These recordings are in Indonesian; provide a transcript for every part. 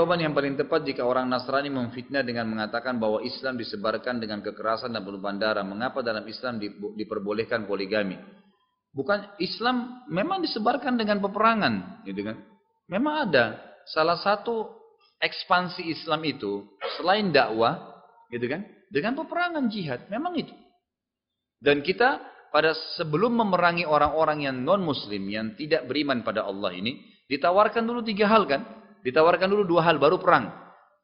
Jawaban yang paling tepat jika orang Nasrani memfitnah dengan mengatakan bahwa Islam disebarkan dengan kekerasan dan penumpahan darah. Mengapa dalam Islam diperbolehkan poligami? Bukan, Islam memang disebarkan dengan peperangan, gitu kan? Memang ada salah satu ekspansi Islam itu selain dakwah, gitu kan? Dengan peperangan jihad, memang itu. Dan kita pada sebelum memerangi orang-orang yang non Muslim yang tidak beriman pada Allah ini, ditawarkan dulu 3 hal kan? Ditawarkan dulu 2 hal baru perang.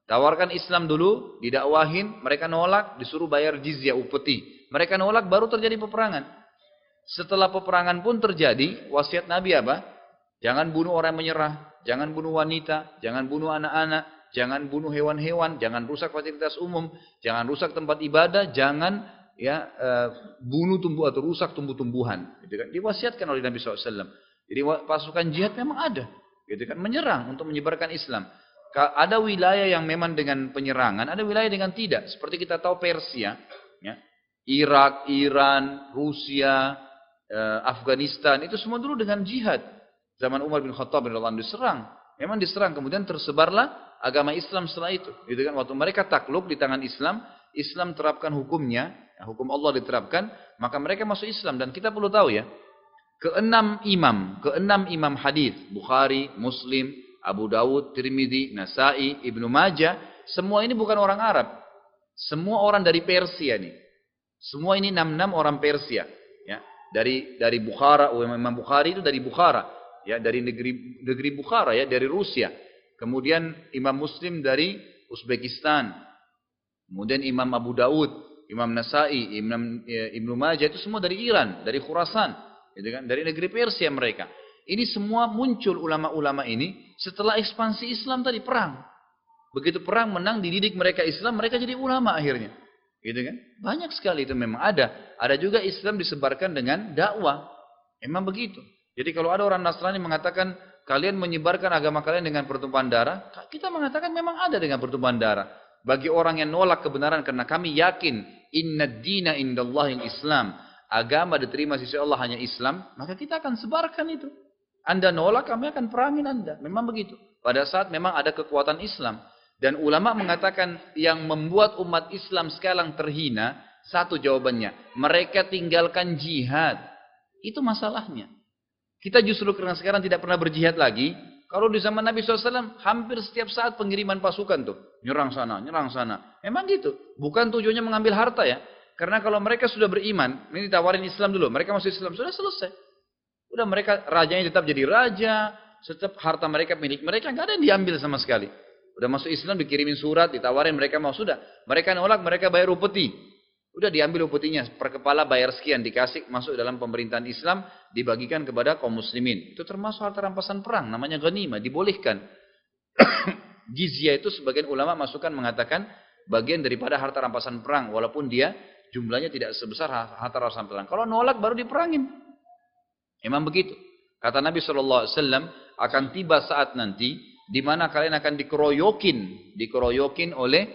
Tawarkan Islam dulu, didakwahin, mereka nolak, disuruh bayar jizyah upeti. Mereka nolak, baru terjadi peperangan. Setelah peperangan pun terjadi, wasiat Nabi apa? Jangan bunuh orang menyerah, jangan bunuh wanita, jangan bunuh anak-anak, jangan bunuh hewan-hewan, jangan rusak fasilitas umum, jangan rusak tempat ibadah, jangan bunuh tumbuh atau rusak tumbuh-tumbuhan. Gitu kan? Diwasiatkan oleh Nabi SAW. Jadi pasukan jihad memang ada. Gitu kan, menyerang untuk menyebarkan Islam. Ada wilayah yang memang dengan penyerangan, ada wilayah dengan tidak. Seperti kita tahu Persia, ya, Irak, Iran, Rusia, Afghanistan, itu semua dulu dengan jihad. Zaman Umar bin Khattab radhiyallahu anhu diserang, memang diserang. Kemudian tersebarlah agama Islam setelah itu. Gitu kan, waktu mereka takluk di tangan Islam, Islam terapkan hukumnya, hukum Allah diterapkan, maka mereka masuk Islam. Dan kita perlu tahu ya. Keenam imam hadis, Bukhari, Muslim, Abu Dawud, Tirmidzi, Nasai, Ibnu Majah, semua ini bukan orang Arab. Semua orang dari Persia nih. Semua ini 6 orang Persia, ya. Dari Bukhara, Imam Bukhari itu dari Bukhara, ya, dari negeri Bukhara, ya, dari Rusia. Kemudian Imam Muslim dari Uzbekistan. Kemudian Imam Abu Dawud, Imam Nasai, Ibnu Majah itu semua dari Iran, dari Khurasan. Gitu kan? Dari negeri Persia mereka. Ini semua muncul ulama-ulama ini setelah ekspansi Islam tadi, perang. Begitu perang menang, dididik mereka Islam, mereka jadi ulama akhirnya. Gitu kan? Banyak sekali itu memang ada. Ada juga Islam disebarkan dengan dakwah. Memang begitu. Jadi kalau ada orang Nasrani mengatakan kalian menyebarkan agama kalian dengan pertumpahan darah, kita mengatakan memang ada dengan pertumpahan darah. Bagi orang yang nolak kebenaran karena kami yakin innad dina indallahil Islam. Agama diterima sisi Allah hanya Islam, maka kita akan sebarkan itu. Anda nolak, kami akan perangin Anda. Memang begitu. Pada saat memang ada kekuatan Islam. Dan ulama mengatakan yang membuat umat Islam sekarang terhina, satu jawabannya, mereka tinggalkan jihad. Itu masalahnya. Kita justru karena sekarang tidak pernah berjihad lagi. Kalau di zaman Nabi SAW, hampir setiap saat pengiriman pasukan tuh. Nyerang sana, nyerang sana. Memang gitu. Bukan tujuannya mengambil harta ya. Karena kalau mereka sudah beriman, ini ditawarin Islam dulu, mereka masuk Islam, sudah selesai. Udah mereka, rajanya tetap jadi raja, tetap harta mereka milik mereka, nggak ada yang diambil sama sekali. Udah masuk Islam, dikirimin surat, ditawarin mereka mau, sudah. Mereka nolak, mereka bayar upeti. Udah diambil upetinya, per kepala bayar sekian, dikasih, masuk dalam pemerintahan Islam, dibagikan kepada kaum muslimin. Itu termasuk harta rampasan perang, namanya ghanimah, dibolehkan. Jizyah itu sebagian ulama masukkan mengatakan, bagian daripada harta rampasan perang, walaupun dia jumlahnya tidak sebesar harta rampasan perang. Kalau nolak baru diperangin. Memang begitu. Kata Nabi SAW, akan tiba saat nanti di mana kalian akan dikeroyokin oleh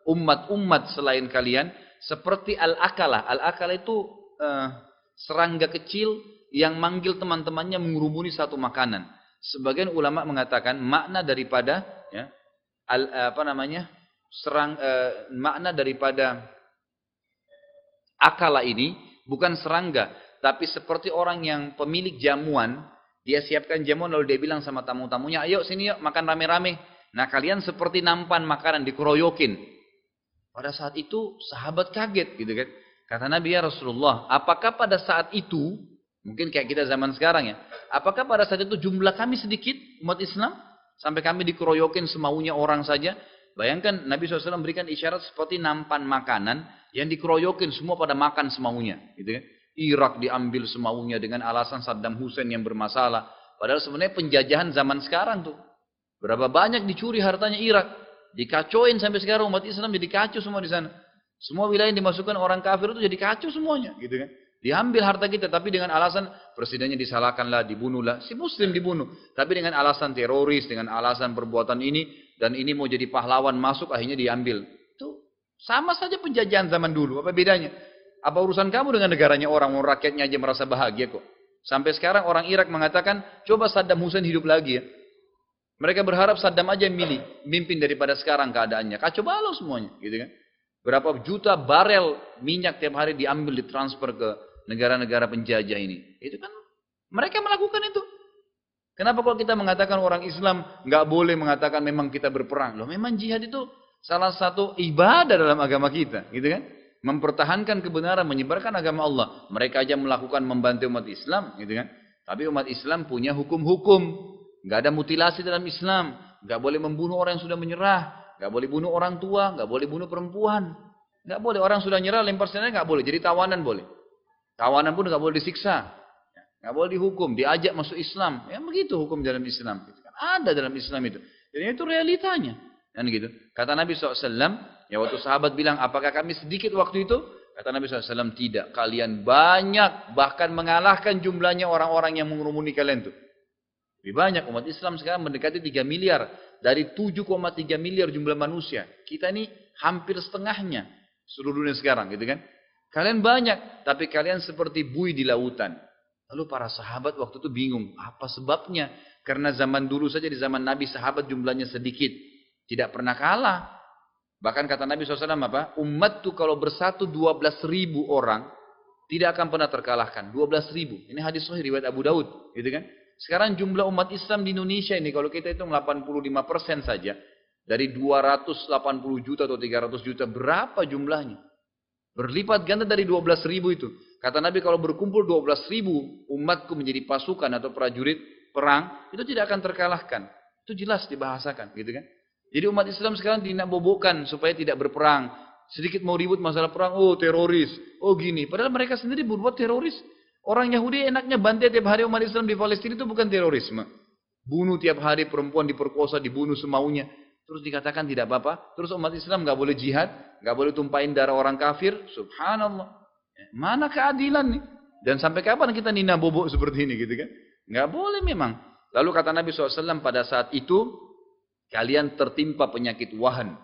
umat-umat selain kalian seperti al-akalah. Al-akalah itu serangga kecil yang manggil teman-temannya mengurumuni satu makanan. Sebagian ulama mengatakan makna daripada makna daripada akala ini bukan serangga, tapi seperti orang yang pemilik jamuan, dia siapkan jamuan lalu dia bilang sama tamu-tamunya, ayo sini yuk makan rame-rame. Nah kalian seperti nampan makanan dikeroyokin. Pada saat itu sahabat kaget gitu kan. Kata Nabi, ya Rasulullah, apakah pada saat itu, mungkin kayak kita zaman sekarang ya, apakah pada saat itu jumlah kami sedikit umat Islam sampai kami dikeroyokin semaunya orang saja? Bayangkan Nabi SAW berikan isyarat seperti nampan makanan yang dikeroyokin semua pada makan semaunya, gitu kan? Irak diambil semaunya dengan alasan Saddam Hussein yang bermasalah. Padahal sebenarnya penjajahan zaman sekarang tuh, berapa banyak dicuri hartanya Irak, dikacauin sampai sekarang umat Islam jadi kacau semua di sana. Semua wilayah yang dimasukkan orang kafir itu jadi kacau semuanya, gitu kan? Diambil harta kita, tapi dengan alasan presidennya disalahkanlah, dibunuhlah, si Muslim dibunuh, tapi dengan alasan teroris, dengan alasan perbuatan ini. Dan ini mau jadi pahlawan masuk, akhirnya diambil. Itu sama saja penjajahan zaman dulu. Apa bedanya? Apa urusan kamu dengan negaranya orang rakyatnya aja merasa bahagia kok. Sampai sekarang orang Irak mengatakan, coba Saddam Hussein hidup lagi ya. Mereka berharap Saddam aja yang mimpin daripada sekarang keadaannya. Kacau balau semuanya, gitu kan? Berapa juta barel minyak tiap hari diambil, ditransfer ke negara-negara penjajah ini. Itu kan mereka melakukan itu. Kenapa kalau kita mengatakan orang Islam nggak boleh mengatakan memang kita berperang? Loh, memang jihad itu salah satu ibadah dalam agama kita, gitu kan? Mempertahankan kebenaran, menyebarkan agama Allah. Mereka aja melakukan membantu umat Islam, gitu kan? Tapi umat Islam punya hukum-hukum. Nggak ada mutilasi dalam Islam. Nggak boleh membunuh orang yang sudah menyerah. Nggak boleh bunuh orang tua. Nggak boleh bunuh perempuan. Nggak boleh. Orang sudah nyerah, lempar senjata nggak boleh. Jadi tawanan boleh. Tawanan pun nggak boleh disiksa. Nggak boleh dihukum. Diajak masuk Islam. Ya begitu hukum dalam Islam. Ada dalam Islam itu. Jadi itu realitanya. Dan gitu. Kata Nabi SAW, ya waktu sahabat bilang, apakah kami sedikit waktu itu? Kata Nabi SAW, tidak. Kalian banyak. Bahkan mengalahkan jumlahnya orang-orang yang mengerumuni kalian itu. Lebih banyak. Umat Islam sekarang mendekati 3 miliar. Dari 7,3 miliar jumlah manusia. Kita ini hampir setengahnya. Seluruh dunia sekarang. Gitu kan? Kalian banyak. Tapi kalian seperti buih di lautan. Lalu para sahabat waktu itu bingung. Apa sebabnya? Karena zaman dulu saja di zaman Nabi sahabat jumlahnya sedikit. Tidak pernah kalah. Bahkan kata Nabi SAW apa? Umat tuh kalau bersatu 12.000 orang. Tidak akan pernah terkalahkan. 12.000. Ini hadis sahih riwayat Abu Daud. Gitu kan? Sekarang jumlah umat Islam di Indonesia ini. Kalau kita hitung 85% saja. Dari 280 juta atau 300 juta. Berapa jumlahnya? Berlipat ganda dari 12.000 itu. Kata Nabi kalau berkumpul 12.000 umatku menjadi pasukan atau prajurit perang. Itu tidak akan terkalahkan. Itu jelas dibahasakan. Gitu kan? Jadi umat Islam sekarang dinabobokkan supaya tidak berperang. Sedikit mau ribut masalah perang, oh teroris, oh gini. Padahal mereka sendiri berbuat teroris. Orang Yahudi enaknya bantai tiap hari umat Islam di Palestina itu bukan terorisme. Bunuh tiap hari perempuan diperkosa, dibunuh semaunya. Terus dikatakan tidak apa-apa. Terus umat Islam nggak boleh jihad, nggak boleh tumpahin darah orang kafir. Subhanallah. Mana keadilan nih? Dan sampai kapan kita ninabobok seperti ini gitu kan? Nggak boleh memang. Lalu kata Nabi SAW pada saat itu, kalian tertimpa penyakit wahan.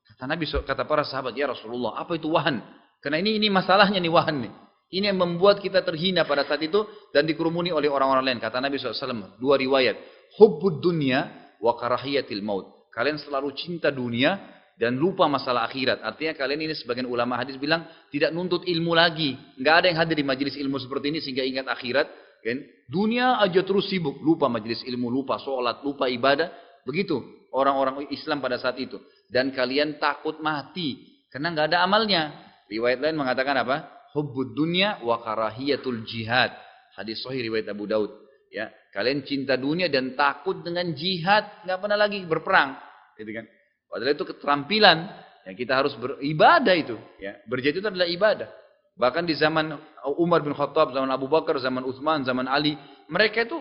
Kata Nabi, kata para sahabat, ya Rasulullah, apa itu wahan? Karena ini masalahnya nih wahan nih. Ini yang membuat kita terhina pada saat itu dan dikerumuni oleh orang-orang lain. Kata Nabi SAW, 2 riwayat. Hubbud dunya wa karahiyatil maut. Kalian selalu cinta dunia dan lupa masalah akhirat. Artinya kalian ini sebagian ulama hadis bilang tidak nuntut ilmu lagi. Nggak ada yang hadir di majelis ilmu seperti ini sehingga ingat akhirat. Kan? Dunia aja terus sibuk. Lupa majelis ilmu, lupa sholat, lupa ibadah. Begitu orang-orang Islam pada saat itu. Dan kalian takut mati. Karena nggak ada amalnya. Riwayat lain mengatakan apa? Hubbud dunya wa karahiyatul jihad. Hadis sahih riwayat Abu Daud. Ya, kalian cinta dunia dan takut dengan jihad. Nggak pernah lagi berperang. Gitu kan? Padahal itu keterampilan. Yang kita harus beribadah itu. Ya, berjihad itu adalah ibadah. Bahkan di zaman Umar bin Khattab, zaman Abu Bakar, zaman Utsman, zaman Ali. Mereka itu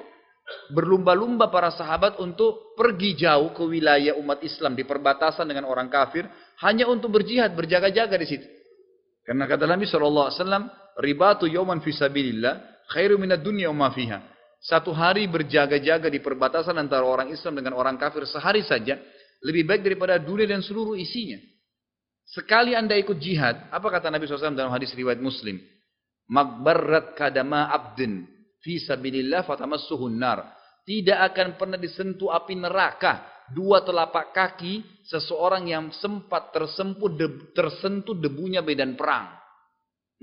berlumba-lumba para sahabat untuk pergi jauh ke wilayah umat Islam di perbatasan dengan orang kafir hanya untuk berjihad, berjaga-jaga di situ. Karena kata Nabi SAW, ribatu yawman fi sabilillah khairu minad dunya wa ma fiha. Satu hari berjaga-jaga di perbatasan antara orang Islam dengan orang kafir sehari saja lebih baik daripada dunia dan seluruh isinya. Sekali Anda ikut jihad, apa kata Nabi SAW dalam hadis riwayat Muslim? Magbarrat kadama abdin fi sabilillah fatamassuhun nar. Tidak akan pernah disentuh api neraka 2 telapak kaki seseorang yang sempat tersentuh debunya medan perang.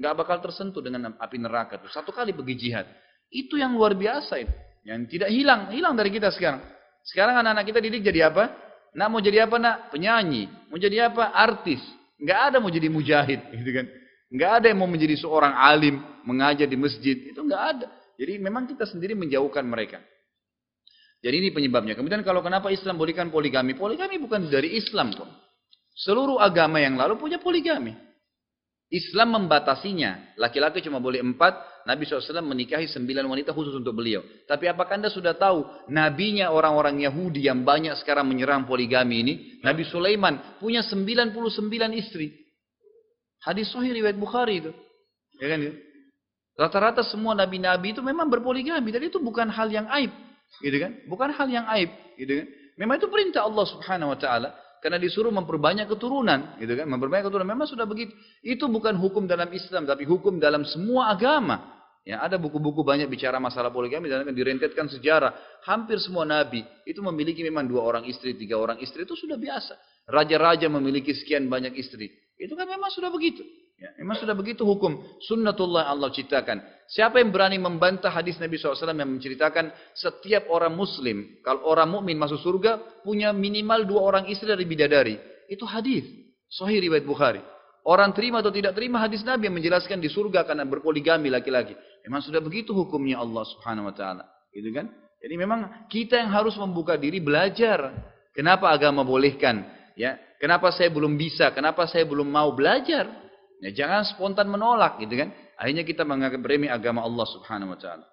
Nggak bakal tersentuh dengan api neraka itu. 1 kali pergi jihad. Itu yang luar biasa itu. Yang tidak hilang dari kita sekarang. Sekarang anak-anak kita didik jadi apa? Nak mau jadi apa nak? Penyanyi. Mau jadi apa? Artis. Nggak ada mau jadi mujahid, gitu kan? Nggak ada yang mau menjadi seorang alim, mengajar di masjid. Itu nggak ada. Jadi memang kita sendiri menjauhkan mereka. Jadi ini penyebabnya. Kemudian kalau kenapa Islam bolehkan poligami? Poligami bukan dari Islam kok. Seluruh agama yang lalu punya poligami. Islam membatasinya. Laki-laki cuma boleh 4. Nabi SAW menikahi 9 wanita khusus untuk beliau. Tapi apakah Anda sudah tahu? Nabinya orang-orang Yahudi yang banyak sekarang menyerang poligami ini. Nabi Sulaiman punya 99 istri. Hadis sahih riwayat Bukhari itu. Ya kan? Rata-rata semua nabi-nabi itu memang berpoligami. Dan itu bukan hal yang aib. Gitu kan? Bukan hal yang aib. Gitu kan? Memang itu perintah Allah Subhanahu Wa Taala. Karena disuruh memperbanyak keturunan, gitu kan? Memperbanyak keturunan memang sudah begitu. Itu bukan hukum dalam Islam, tapi hukum dalam semua agama. Ya, ada buku-buku banyak bicara masalah poligami dan akan direntetkan sejarah. Hampir semua nabi itu memiliki memang 2 orang istri, 3 orang istri itu sudah biasa. Raja-raja memiliki sekian banyak istri. Itu kan memang sudah begitu. Ya, memang sudah begitu hukum sunnatullah Allah ciptakan. Siapa yang berani membantah hadis Nabi SAW yang menceritakan setiap orang muslim, kalau orang mukmin masuk surga, punya minimal 2 orang istri dari bidadari. Itu hadis. Sahih riwayat Bukhari. Orang terima atau tidak terima hadis Nabi yang menjelaskan di surga karena berpoligami laki-laki. Memang sudah begitu hukumnya Allah Subhanahu wa taala. Gitu kan? Jadi memang kita yang harus membuka diri belajar. Kenapa agama bolehkan? Ya, kenapa saya belum bisa? Kenapa saya belum mau belajar? Ya, jangan spontan menolak gitu kan. Akhirnya kita menganggap remeh agama Allah Subhanahu wa taala.